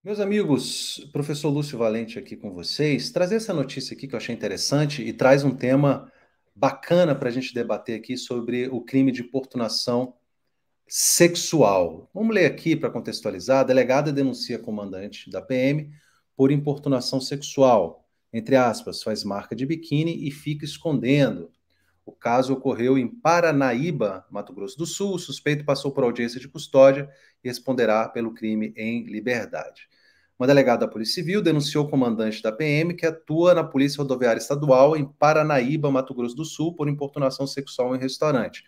Meus amigos, professor Lúcio Valente aqui com vocês, trazer essa notícia aqui que eu achei interessante e traz um tema bacana para a gente debater aqui sobre o crime de importunação sexual. Vamos ler aqui para contextualizar. A delegada denuncia comandante da PM por importunação sexual. Entre aspas, faz marca de biquíni e fica escondendo. O caso ocorreu em Paranaíba, Mato Grosso do Sul. O suspeito passou por audiência de custódia e responderá pelo crime em liberdade. Uma delegada da Polícia Civil denunciou o comandante da PM que atua na Polícia Rodoviária Estadual em Paranaíba, Mato Grosso do Sul, por importunação sexual em restaurante.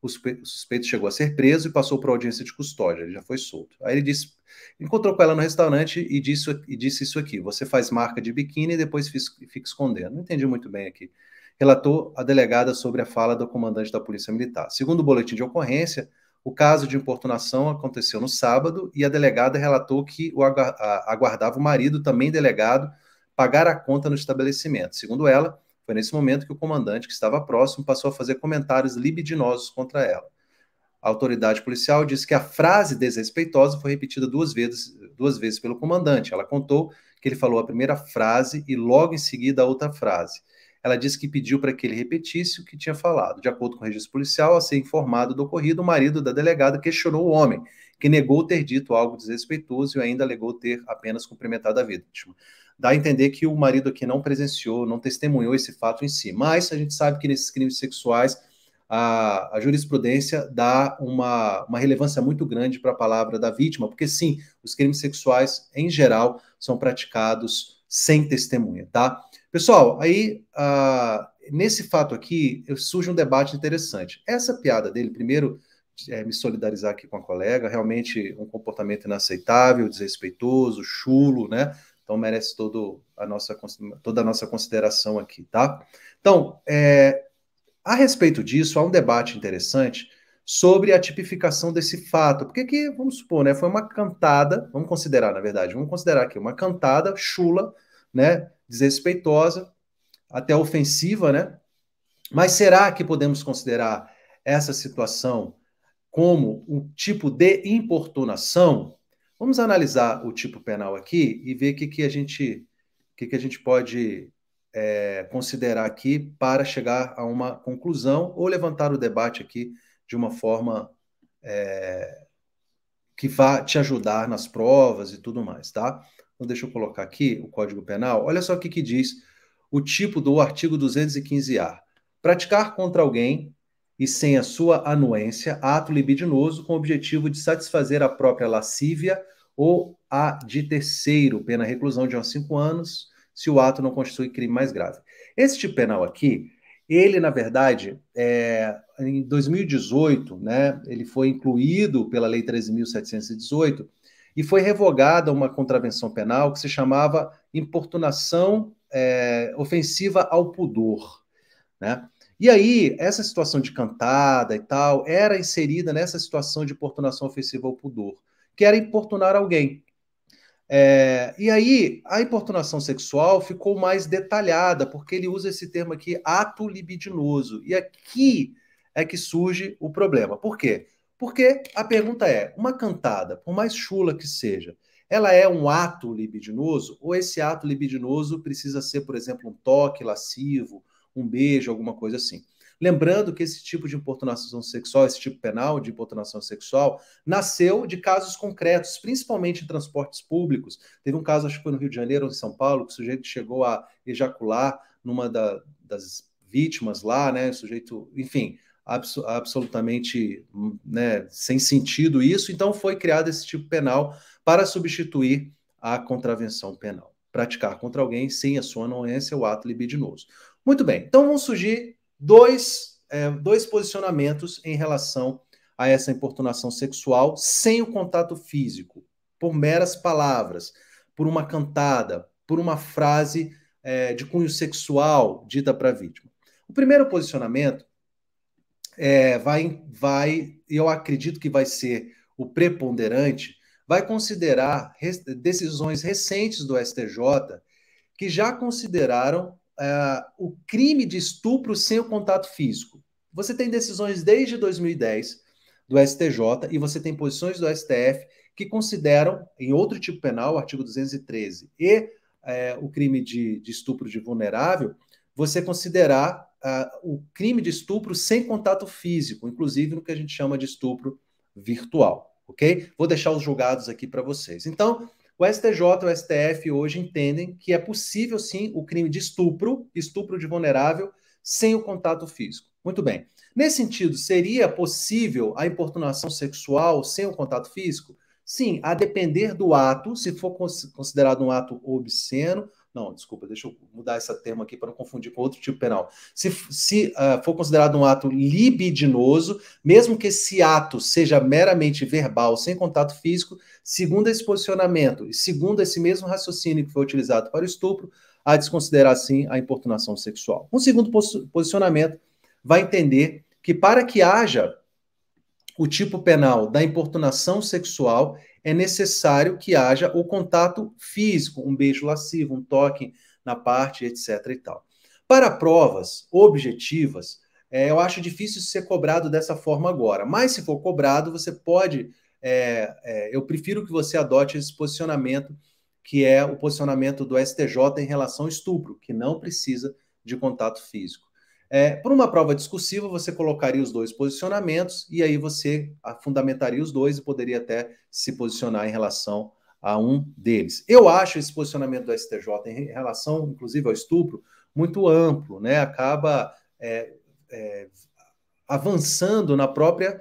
O suspeito chegou a ser preso e passou por audiência de custódia, ele já foi solto. Aí ele disse, encontrou com ela no restaurante e disse isso aqui: você faz marca de biquíni e depois fica escondendo. Não entendi muito bem aqui. Relatou a delegada sobre a fala do comandante da Polícia Militar. Segundo o boletim de ocorrência, o caso de importunação aconteceu no sábado e a delegada relatou que aguardava o marido, também delegado, pagar a conta no estabelecimento. Segundo ela, foi nesse momento que o comandante, que estava próximo, passou a fazer comentários libidinosos contra ela. A autoridade policial disse que a frase desrespeitosa foi repetida duas vezes pelo comandante. Ela contou que ele falou a primeira frase e logo em seguida a outra frase. Ela disse que pediu para que ele repetisse o que tinha falado. De acordo com o registro policial, ao ser informado do ocorrido, o marido da delegada questionou o homem, que negou ter dito algo desrespeitoso e ainda alegou ter apenas cumprimentado a vítima. Dá a entender que o marido aqui não presenciou, não testemunhou esse fato em si. Mas a gente sabe que nesses crimes sexuais a jurisprudência dá uma relevância muito grande para a palavra da vítima, porque sim, os crimes sexuais, em geral, são praticados sem testemunha, tá? Pessoal, aí, nesse fato aqui, surge um debate interessante. Essa piada dele, primeiro, me solidarizar aqui com a colega, realmente um comportamento inaceitável, desrespeitoso, chulo, né? Então merece toda a nossa consideração aqui, tá? Então, a respeito disso, há um debate interessante sobre a tipificação desse fato. Porque que, vamos supor, né, foi uma cantada, vamos considerar, na verdade, vamos considerar aqui uma cantada chula, né, desrespeitosa, até ofensiva, né? Mas será que podemos considerar essa situação como um tipo de importunação? Vamos analisar o tipo penal aqui e ver o que a gente pode considerar aqui para chegar a uma conclusão ou levantar o debate aqui de uma forma que vá te ajudar nas provas e tudo mais, tá? Então, deixa eu colocar aqui o Código Penal. Olha só o que diz o tipo do artigo 215-A. Praticar contra alguém e sem a sua anuência ato libidinoso com o objetivo de satisfazer a própria lascívia ou a de terceiro, pena reclusão de 5 anos, se o ato não constitui crime mais grave. Esse tipo penal aqui, ele, na verdade, em 2018, né, ele foi incluído pela Lei 13.718 e foi revogada uma contravenção penal que se chamava importunação ofensiva ao pudor, né? E aí, essa situação de cantada e tal era inserida nessa situação de importunação ofensiva ao pudor, que era importunar alguém. E aí, a importunação sexual ficou mais detalhada, porque ele usa esse termo aqui, ato libidinoso. E aqui é que surge o problema. Por quê? Porque a pergunta é: uma cantada, por mais chula que seja, ela é um ato libidinoso? Ou esse ato libidinoso precisa ser, por exemplo, um toque lascivo, um beijo, alguma coisa assim? Lembrando que esse tipo de importunação sexual, esse tipo penal de importunação sexual, nasceu de casos concretos, principalmente em transportes públicos. Teve um caso, acho que foi no Rio de Janeiro ou em São Paulo, que o sujeito chegou a ejacular numa das vítimas lá, né? O sujeito, enfim, absolutamente, né, sem sentido isso. Então foi criado esse tipo penal para substituir a contravenção penal. Praticar contra alguém sem a sua anuência o ato libidinoso. Muito bem, então vão surgir dois posicionamentos em relação a essa importunação sexual sem o contato físico, por meras palavras, por uma cantada, por uma frase de cunho sexual dita para a vítima. O primeiro posicionamento eu acredito que vai ser o preponderante, vai considerar decisões recentes do STJ que já consideraram o crime de estupro sem o contato físico. Você tem decisões desde 2010 do STJ e você tem posições do STF que consideram, em outro tipo penal, o artigo 213, e o crime de estupro de vulnerável, você considerar o crime de estupro sem contato físico, inclusive no que a gente chama de estupro virtual, ok? Vou deixar os julgados aqui para vocês. Então, o STJ e o STF hoje entendem que é possível, sim, o crime de estupro de vulnerável, sem o contato físico. Muito bem. Nesse sentido, seria possível a importunação sexual sem o contato físico? Sim, a depender do ato, se for considerado um ato obsceno. Não, desculpa, deixa eu mudar esse termo aqui para não confundir com outro tipo penal. Se for considerado um ato libidinoso, mesmo que esse ato seja meramente verbal, sem contato físico, segundo esse posicionamento e segundo esse mesmo raciocínio que foi utilizado para o estupro, há de desconsiderar, sim, a importunação sexual. Um segundo posicionamento vai entender que para que haja o tipo penal da importunação sexual, é necessário que haja o contato físico, um beijo lascivo, um toque na parte, etc. e tal. Para provas objetivas, eu acho difícil ser cobrado dessa forma agora, mas se for cobrado, você pode. Eu prefiro que você adote esse posicionamento, que é o posicionamento do STJ em relação ao estupro, que não precisa de contato físico. Por uma prova discursiva, você colocaria os dois posicionamentos e aí você fundamentaria os dois e poderia até se posicionar em relação a um deles. Eu acho esse posicionamento do STJ em relação, inclusive, ao estupro, muito amplo, né? Acaba avançando na própria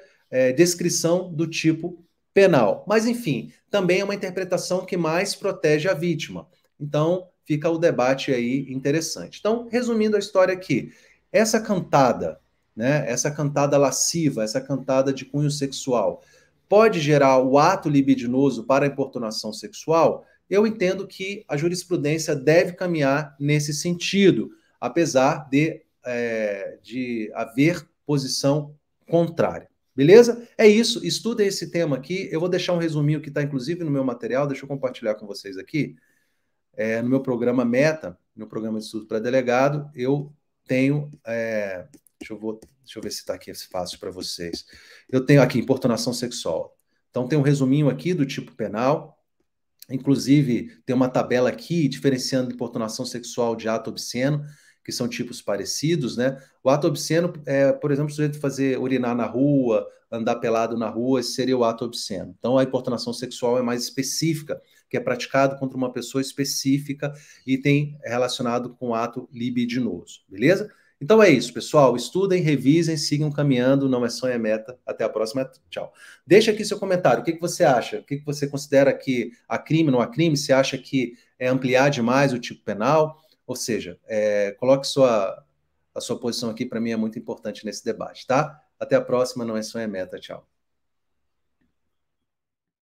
descrição do tipo penal. Mas, enfim, também é uma interpretação que mais protege a vítima. Então, fica o debate aí interessante. Então, resumindo a história aqui, essa cantada, né, essa cantada lasciva, essa cantada de cunho sexual, pode gerar o ato libidinoso para a importunação sexual? Eu entendo que a jurisprudência deve caminhar nesse sentido, apesar de haver posição contrária. Beleza? É isso, estudem esse tema aqui. Eu vou deixar um resuminho que está inclusive no meu material, deixa eu compartilhar com vocês aqui. No meu programa Meta, no programa de estudo para delegado, eu tenho. Deixa eu ver se está aqui fácil para vocês. Eu tenho aqui importunação sexual. Então, tem um resuminho aqui do tipo penal. Inclusive, tem uma tabela aqui diferenciando importunação sexual de ato obsceno, que são tipos parecidos, né? O ato obsceno por exemplo, o sujeito fazer urinar na rua, andar pelado na rua, esse seria o ato obsceno. Então, a importunação sexual é mais específica, que é praticado contra uma pessoa específica e tem relacionado com o ato libidinoso, beleza? Então é isso, pessoal. Estudem, revisem, sigam caminhando. Não é sonho, é meta. Até a próxima. Tchau. Deixa aqui seu comentário. O que você acha? O que você considera que há crime, não há crime? Você acha que é ampliar demais o tipo penal? Ou seja, coloque a sua posição aqui. Para mim é muito importante nesse debate, tá? Até a próxima. Não é sonho, é meta. Tchau.